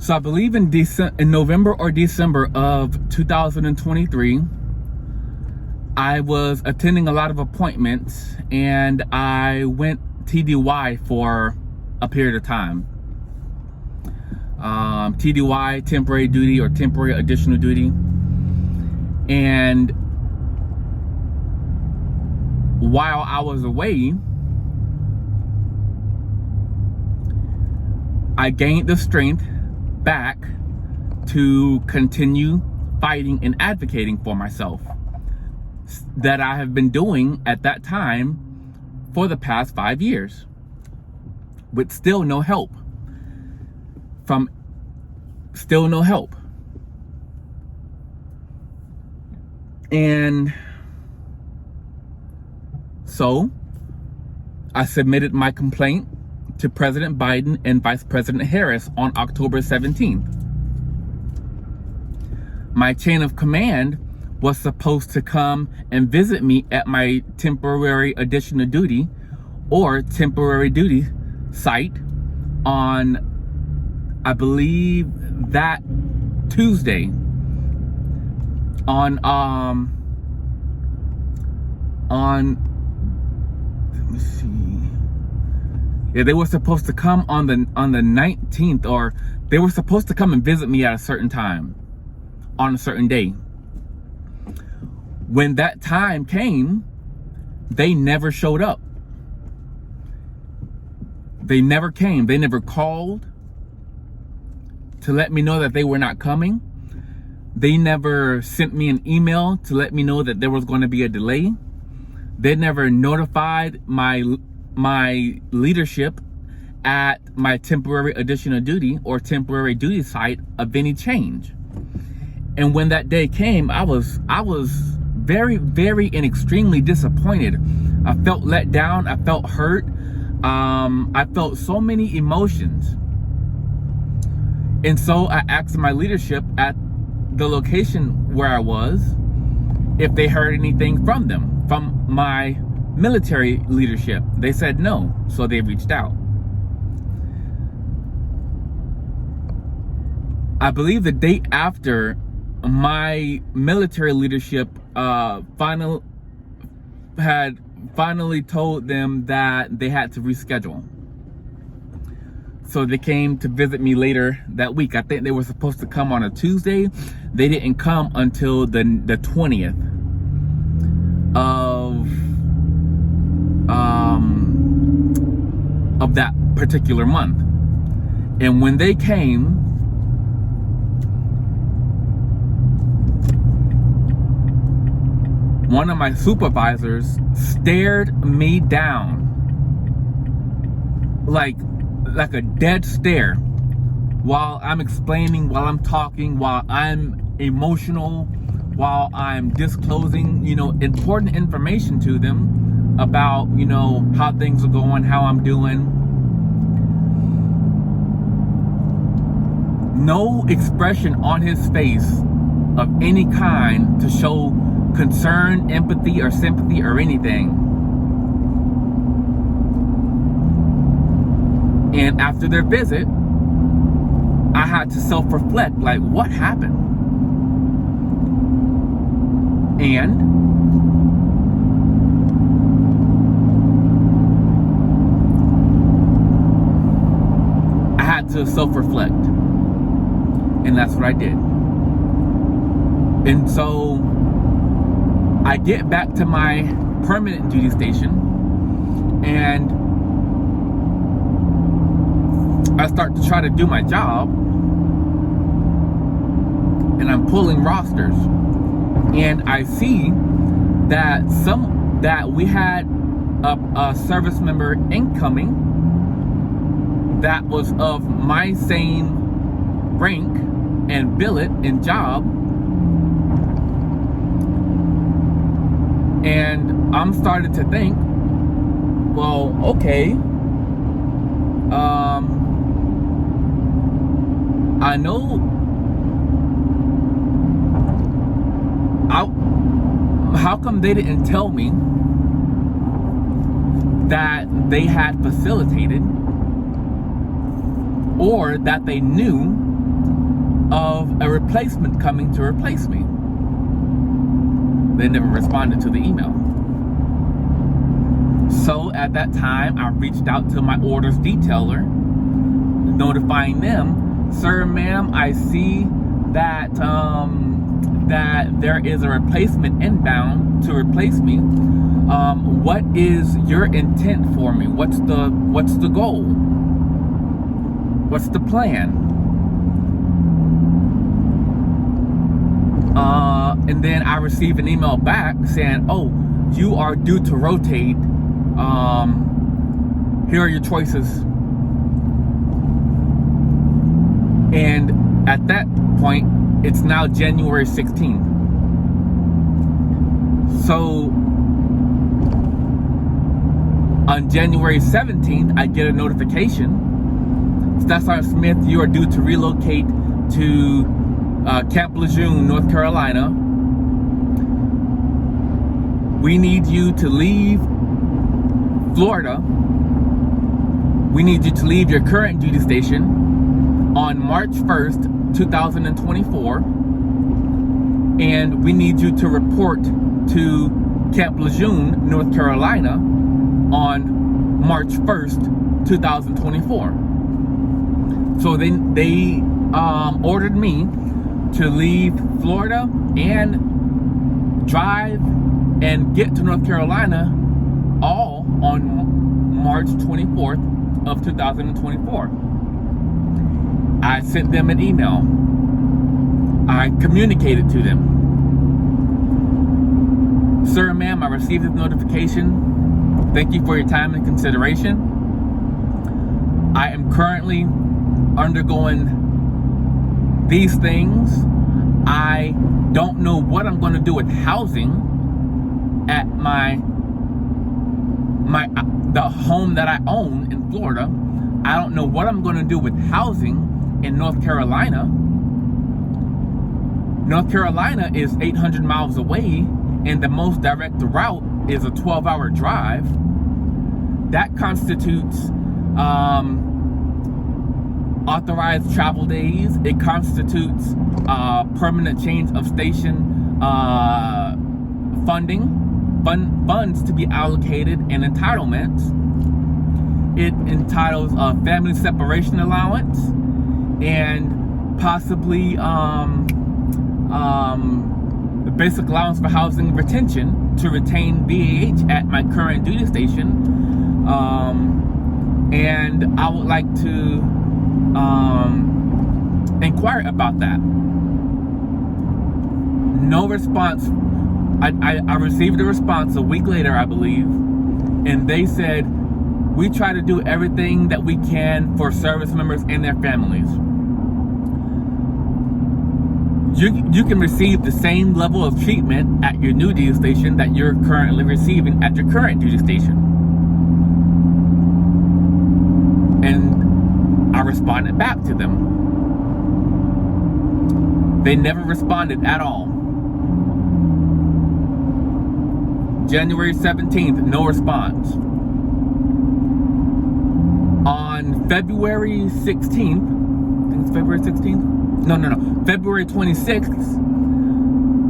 So I believe in November or December of 2023, I was attending a lot of appointments and I went TDY for a period of time. TDY, temporary duty or temporary additional duty. And while I was away, I gained the strength back to continue fighting and advocating for myself that I have been doing at that time for the past 5 years with still no help. And so I submitted my complaint to President Biden and Vice President Harris on October 17th. My chain of command was supposed to come and visit me at my temporary additional duty or temporary duty site on, I believe, that Tuesday. On let me see. Yeah, they were supposed to come on the 19th, or they were supposed to come and visit me at a certain time on a certain day. When that time came, they never showed up. They never came. They never called to let me know that they were not coming. They never sent me an email to let me know that there was going to be a delay. They never notified my leadership at my temporary additional duty or temporary duty site of any change. And when that day came, I was very, very and extremely disappointed. I felt let down. I felt hurt. I felt so many emotions. And so I asked my leadership at the location where I was if they heard anything from them, from my military leadership. They said no, so they reached out. I believe the day after, my military leadership finally told them that they had to reschedule. So they came to visit me later that week. I think they were supposed to come on a Tuesday. They didn't come until the 20th of that particular month. And when they came, one of my supervisors stared me down like a dead stare while I'm explaining, while I'm talking, while I'm emotional, while I'm disclosing, important information to them about, how things are going, how I'm doing. No expression on his face of any kind to show concern, empathy, or sympathy or anything. And after their visit, I had to self-reflect, like, what happened? And I had to self-reflect. And that's what I did. And so I get back to my permanent duty station and I start to try to do my job, and I'm pulling rosters, and I see that we had a service member incoming that was of my same rank and billet and job, and I'm starting to think, well, okay, I know how come they didn't tell me that they had facilitated, or that they knew of a replacement coming to replace me. They never responded to the email. So at that time, I reached out to my orders detailer, notifying them, "Sir, ma'am, I see that that there is a replacement inbound to replace me. What is your intent for me? What's the goal? What's the plan?" And then I received an email back saying, "Oh, you are due to rotate. Here are your choices." And at that point, it's now January 16th. So on January 17th, I get a notification. "Stasar Smith, you are due to relocate to Camp Lejeune, North Carolina. We need you to leave Florida. We need you to leave your current duty station on March 1st, 2024. And we need you to report to Camp Lejeune, North Carolina on March 1st, 2024. So they ordered me to leave Florida and drive and get to North Carolina all on March 24th of 2024. I sent them an email. I communicated to them. "Sir, ma'am, I received this notification. Thank you for your time and consideration. I am currently undergoing these things. I don't know what I'm going to do with housing at the home that I own in Florida. I don't know what I'm going to do with housing in North Carolina. North Carolina is 800 miles away, and the most direct route is a 12-hour drive. That constitutes authorized travel days. It constitutes permanent change of station funds to be allocated, and entitlements. It entitles a family separation allowance and possibly the basic allowance for housing retention to retain BAH at my current duty station. And I would like to inquire about that." No response. I received a response a week later, I believe, and they said, "We try to do everything that we can for service members and their families. You can receive the same level of treatment at your new duty station that you're currently receiving at your current duty station." And I responded back to them. They never responded at all. January 17th, no response. On February 16th, I think it's February 16th? No. February 26th,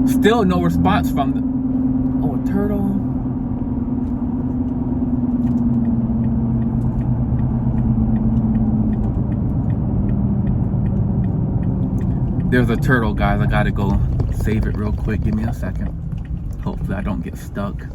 still no response from them. Oh, a turtle. There's a turtle, guys. I gotta go save it real quick. Give me a second. Hopefully I don't get stuck.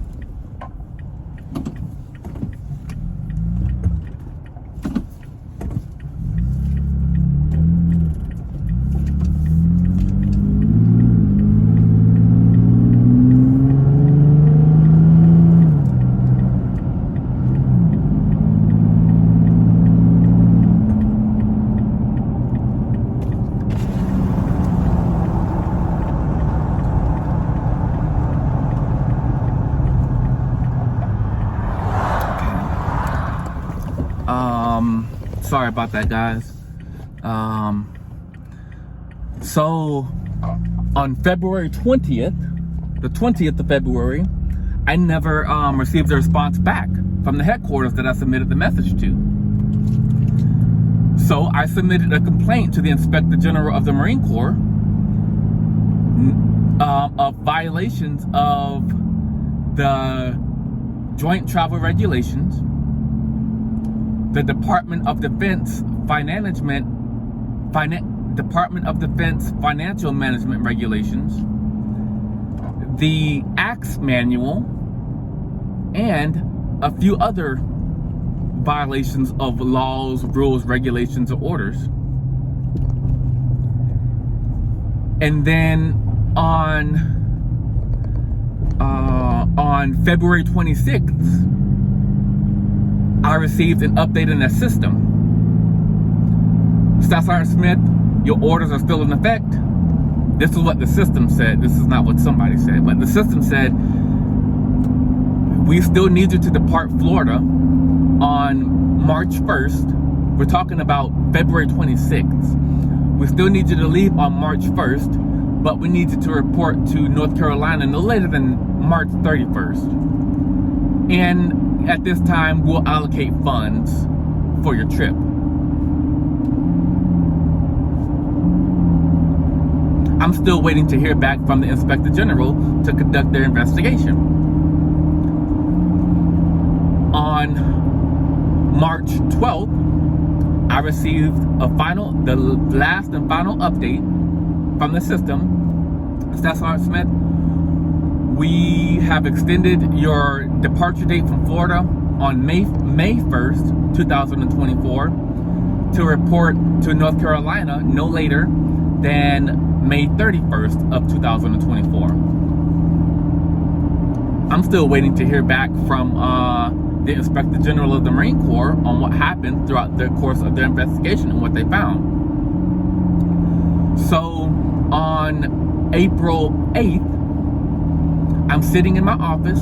Sorry about that, guys. So on February 20th, the 20th of February, I never received a response back from the headquarters that I submitted the message to. So I submitted a complaint to the Inspector General of the Marine Corps of violations of the Joint Travel Regulations, the Department of Defense Financial Management Regulations, the ACTS Manual, and a few other violations of laws, rules, regulations, or orders. And then on February 26th, I received an update in the system. Staff Sergeant Smith, your orders are still in effect. This is what the system said. This is not what somebody said, but the system said, we still need you to depart Florida on March 1st. We're talking about February 26th. We still need you to leave on March 1st, but we need you to report to North Carolina no later than March 31st. And at this time, we'll allocate funds for your trip. I'm still waiting to hear back from the Inspector General to conduct their investigation. On March 12th, I received the last and final update from the system. Staff Sergeant Smith, we have extended your departure date from Florida on May 1st, 2024 to report to North Carolina no later than May 31st of 2024. I'm still waiting to hear back from the Inspector General of the Marine Corps on what happened throughout the course of their investigation and what they found. So on April 8th, I'm sitting in my office,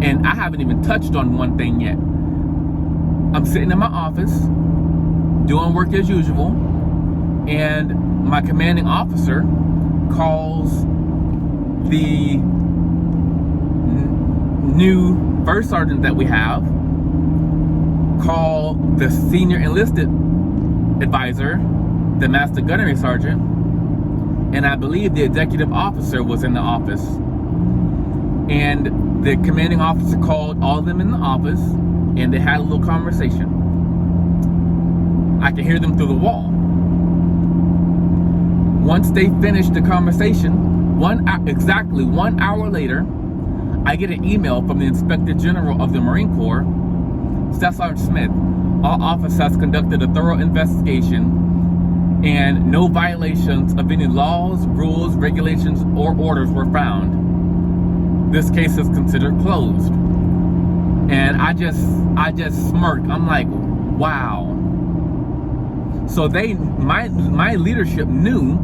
and I haven't even touched on one thing yet. I'm sitting in my office, doing work as usual, and my commanding officer calls the new first sergeant that we have, call the senior enlisted advisor, the master gunnery sergeant, and I believe the executive officer was in the office. And the commanding officer called all of them in the office, and they had a little conversation. I could hear them through the wall. Once they finished the conversation, exactly 1 hour later, I get an email from the Inspector General of the Marine Corps. Staff Sergeant Smith, our office has conducted a thorough investigation and no violations of any laws, rules, regulations, or orders were found. This case is considered closed. And I just smirked. I'm like, wow. So my leadership knew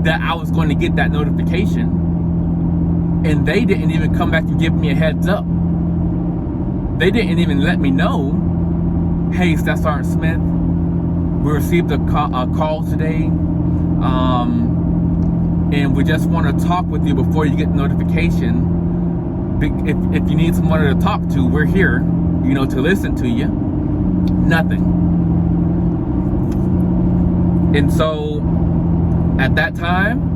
that I was going to get that notification, and they didn't even come back and give me a heads up. They didn't even let me know, hey, Staff Sergeant Smith, we received a call today, and we just want to talk with you before you get the notification. If you need someone to talk to, we're here, to listen to you. Nothing. And so at that time,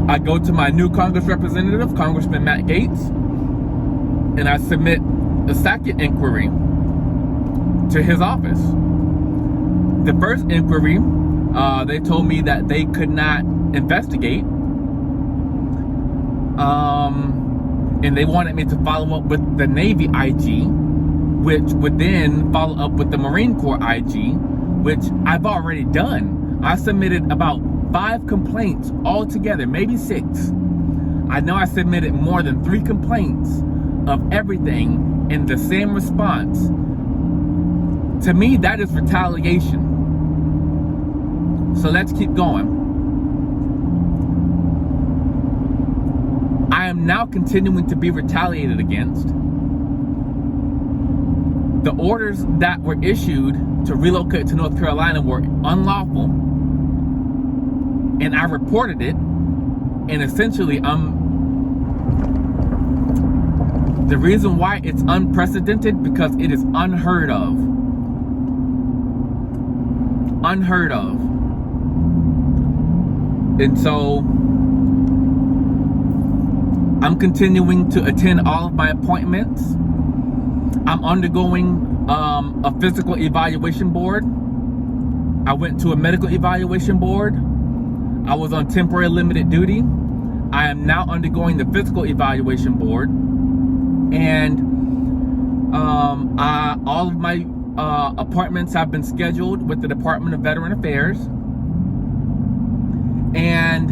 I go to my new Congress representative, Congressman Matt Gaetz, and I submit a second inquiry to his office. The first inquiry, they told me that they could not investigate, and they wanted me to follow up with the Navy IG, which would then follow up with the Marine Corps IG, which I've already done. I submitted about 5 complaints altogether, maybe 6. I know I submitted more than 3 complaints of everything in the same response. To me, that is retaliation. So let's keep going. I am now continuing to be retaliated against. The orders that were issued to relocate to North Carolina were unlawful, and I reported it, and essentially The reason why it's unprecedented, because it is unheard of. Unheard of. And so I'm continuing to attend all of my appointments. I'm undergoing a physical evaluation board. I went to a medical evaluation board. I was on temporary limited duty. I am now undergoing the physical evaluation board. And all of my appointments have been scheduled with the Department of Veteran Affairs. And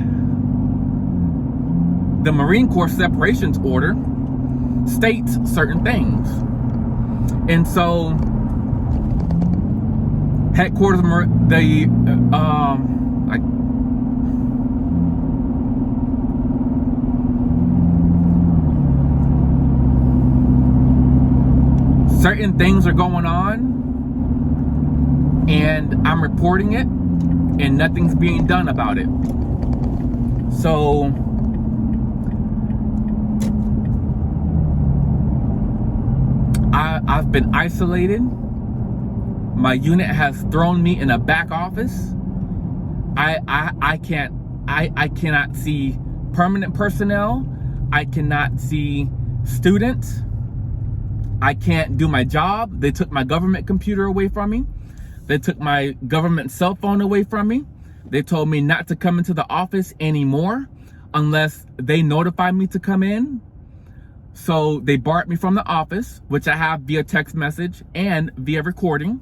the Marine Corps separations order states certain things. And so headquarters, certain things are going on, and I'm reporting it, and nothing's being done about it. So I've been isolated. My unit has thrown me in a back office. I cannot see permanent personnel. I cannot see students. I can't do my job. They took my government computer away from me. They took my government cell phone away from me. They told me not to come into the office anymore unless they notify me to come in. So they barred me from the office, which I have via text message and via recording.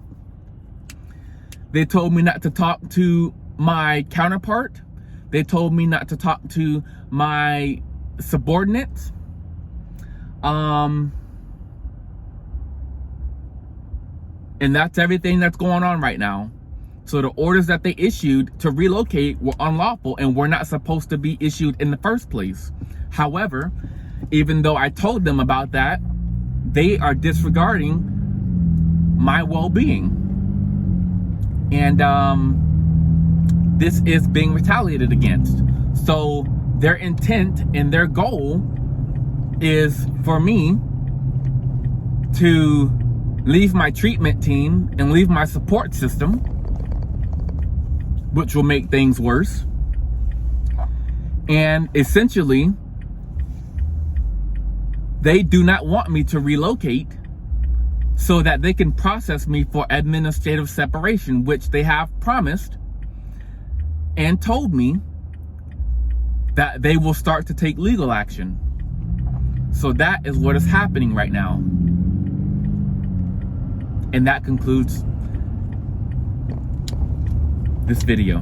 They told me not to talk to my counterpart. They told me not to talk to my subordinates. And that's everything that's going on right now. So the orders that they issued to relocate were unlawful and were not supposed to be issued in the first place. However, even though I told them about that, they are disregarding my well-being. And this is being retaliated against. So their intent and their goal is for me to leave my treatment team and leave my support system, which will make things worse. And essentially, they do not want me to relocate so that they can process me for administrative separation, which they have promised and told me that they will start to take legal action. So that is what is happening right now. And that concludes this video.